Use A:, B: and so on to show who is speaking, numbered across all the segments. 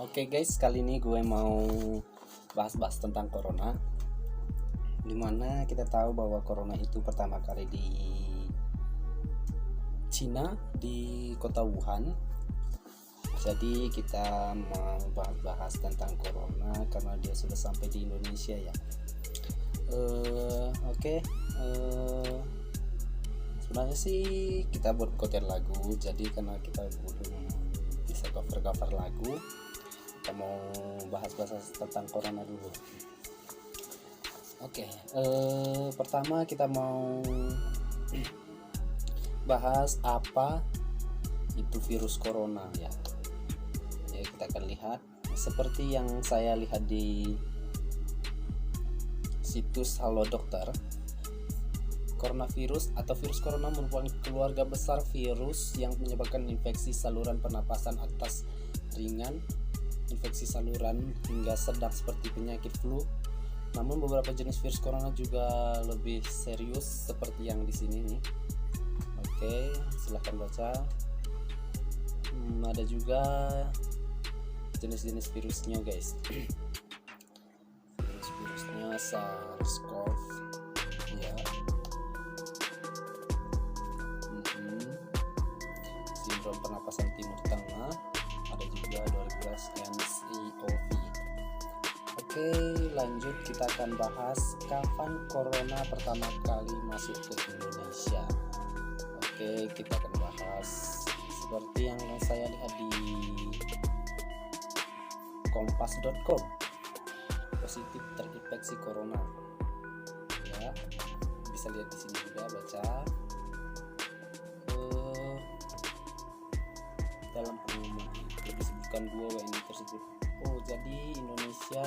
A: Oke guys, kali ini gue mau bahas-bahas tentang corona. Dimana kita tahu bahwa corona itu pertama kali di Cina, di kota Wuhan. Jadi kita mau bahas tentang corona karena dia sudah sampai di Indonesia ya. Sebenarnya sih kita buat konten lagu, jadi karena kita belum bisa cover lagu, kita mau bahas tentang corona dulu. Pertama kita mau bahas apa itu virus corona ya. Kita akan lihat seperti yang saya lihat di situs Halo Dokter. Coronavirus atau virus corona merupakan keluarga besar virus yang menyebabkan infeksi saluran pernapasan atas ringan, infeksi saluran hingga sedang seperti penyakit flu. Namun beberapa jenis virus corona juga lebih serius seperti yang di sini nih. Oke, silahkan baca. Ada juga jenis-jenis virusnya guys. Virusnya SARS-CoV ya. Sindrom pernapasan timur tengah, ada juga 12 NCOV. Oke, lanjut kita akan bahas kapan corona pertama kali masuk ke Indonesia. Oke, kita akan bahas seperti yang saya lihat di kompas.com. Positif terinfeksi corona. Ya, bisa lihat di sini juga, baca. Dalam pengumuman itu disebutkan 2 WNI tersebut. Jadi Indonesia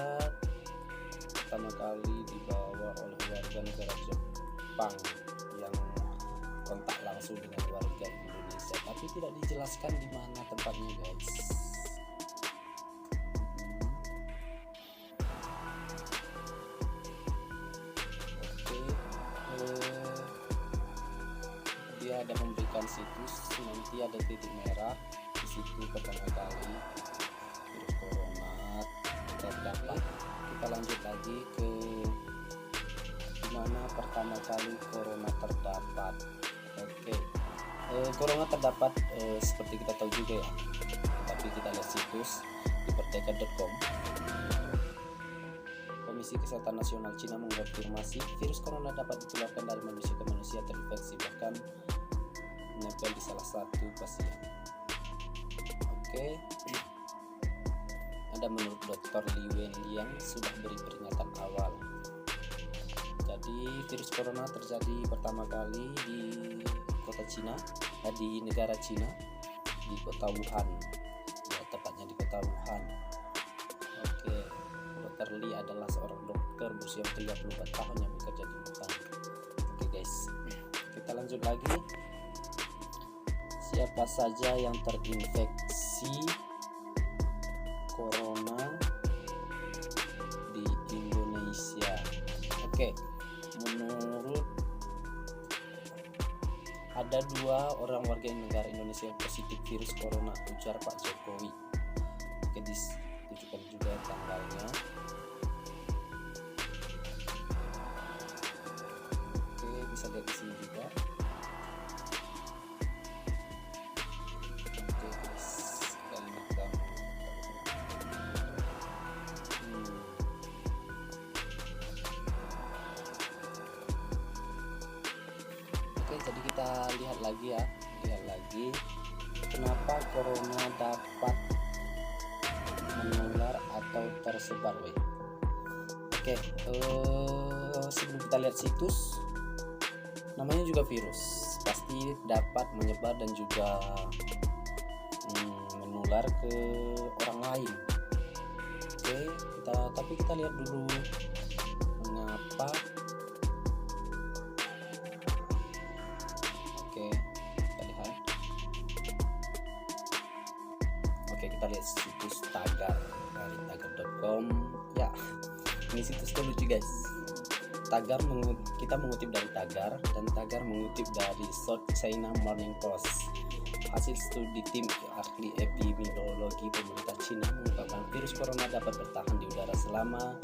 A: pertama kali dibawa oleh warga negara Jepang yang kontak langsung dengan warga Indonesia, tapi tidak dijelaskan di mana tempatnya guys. Dia ada memberikan situs, nanti ada titik merah di situ pertama kali virus corona terdapat. Kita lanjut lagi ke dimana pertama kali corona terdapat. Corona terdapat seperti kita tahu juga ya, tapi kita lihat situs di merdeka.com. Komisi Kesehatan Nasional Cina mengonfirmasi virus corona dapat ditularkan dari manusia ke manusia terinfeksi, bahkan menempel di salah satu pasien. Ada menurut Dr. Li Wenliang sudah beri peringatan awal. Jadi virus corona terjadi pertama kali di kota Cina, di negara Cina, di kota Wuhan. Ya, tepatnya di kota Wuhan. Dr. Li adalah seorang dokter berusia 34 tahun yang bekerja di Wuhan. Guys, kita lanjut lagi. Siapa saja yang terinfeksi corona di Indonesia? Menurut ada 2 orang warga negara Indonesia yang positif virus corona, ujar Pak Jokowi. Ditunjukkan juga tanggalnya. Bisa lihat di sini juga. Jadi kita lihat lagi kenapa corona dapat menular atau tersebar. Sebelum kita lihat situs, namanya juga virus, pasti dapat menyebar dan juga menular ke orang lain. Tapi kita lihat dulu mengapa. Kita lihat situs Tagar dari tagar.com ya. Ini situsnya lucu guys. Kita mengutip dari Tagar, dan Tagar mengutip dari South China Morning Post. Hasil studi tim ahli epidemiologi pemerintah Cina mengungkapkan virus corona dapat bertahan di udara selama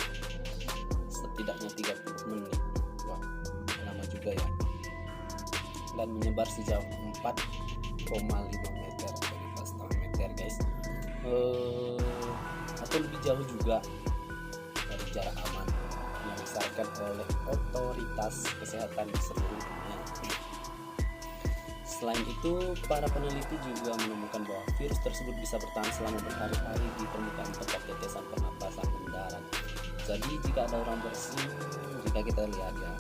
A: setidaknya 30 menit. Wah, lama juga ya. Dan menyebar sejauh 4,5 meter atau 5,5 meter guys, atau lebih jauh juga dari jarak aman yang disarankan oleh otoritas kesehatan di seluruh dunia. Selain itu, para peneliti juga menemukan bahwa virus tersebut bisa bertahan selama berhari-hari di permukaan tempat tetesan pernapasan mendarat. Jadi jika ada orang bersin, jika kita lihat ya,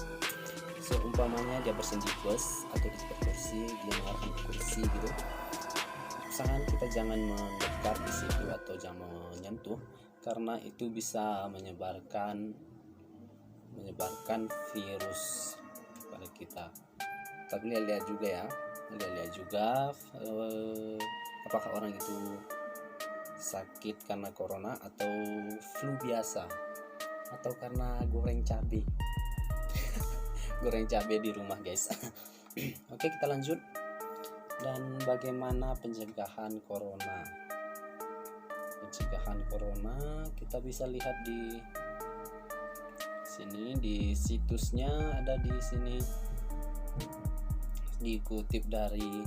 A: seumpamanya dia bersin di bus atau di kursi, dia mengarahkan ke kursi gitu, usahakan kita jangan mendekat di situ atau jangan menyentuh, karena itu bisa menyebarkan virus pada kita. Tapi lihat juga ya, apakah orang itu sakit karena corona atau flu biasa atau karena goreng cabai goreng cabai di rumah guys. Oke, kita lanjut. Dan bagaimana pencegahan corona? Pencegahan corona kita bisa lihat di sini, di situsnya ada di sini, dikutip dari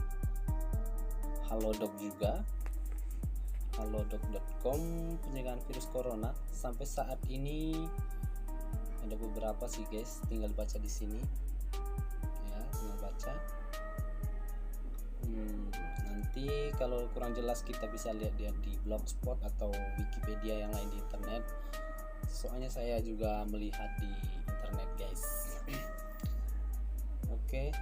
A: Halodoc juga, halodoc.com. Pencegahan virus corona sampai saat ini ada beberapa sih guys, tinggal baca di sini ya, tinggal baca. Nanti kalau kurang jelas kita bisa lihat dia di Blogspot atau Wikipedia yang lain di internet, soalnya saya juga melihat di internet guys. Oke,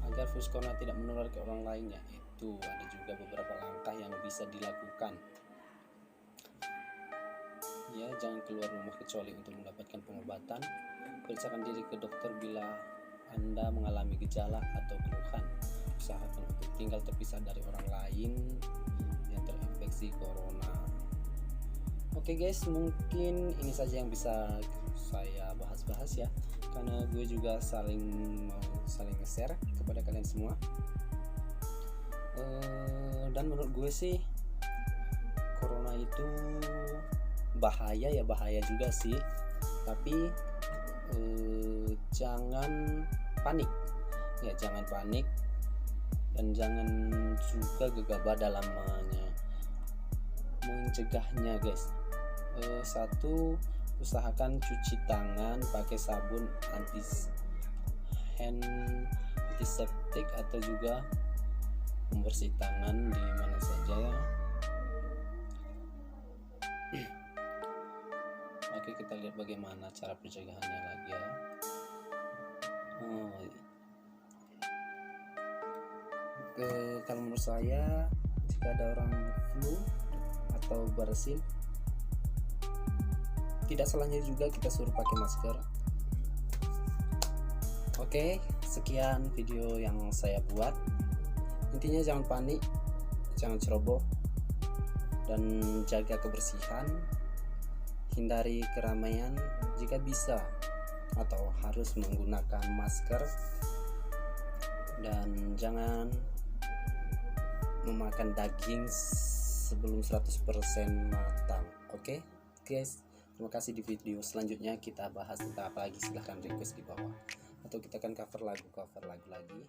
A: agar virus corona tidak menular ke orang lainnya, itu ada juga beberapa langkah yang bisa dilakukan ya. Jangan keluar rumah kecuali untuk mendapatkan pengobatan. Periksakan diri ke dokter bila Anda mengalami gejala atau keluhan. Usahakan untuk tinggal terpisah dari orang lain yang terinfeksi corona. Oke guys, mungkin ini saja yang bisa saya bahas ya, karena gue juga mau saling nge-share kepada kalian semua. Dan menurut gue sih corona itu bahaya juga sih, tapi jangan panik dan jangan juga gegabah dalam mencegahnya guys. Satu, usahakan cuci tangan pakai sabun antiseptik atau juga membersih tangan di mana saja ya. Oke, kita lihat bagaimana cara pencegahannya lagi ya. Kalau menurut saya, jika ada orang flu atau bersin, tidak salahnya juga kita suruh pakai masker. Oke, sekian video yang saya buat. Intinya jangan panik, jangan ceroboh, dan jaga kebersihan. Hindari keramaian jika bisa, atau harus menggunakan masker, dan jangan memakan daging sebelum 100% matang. Oke guys, terima kasih. Di video selanjutnya kita bahas tentang apa lagi, silahkan request di bawah, atau kita akan cover lagu lagi.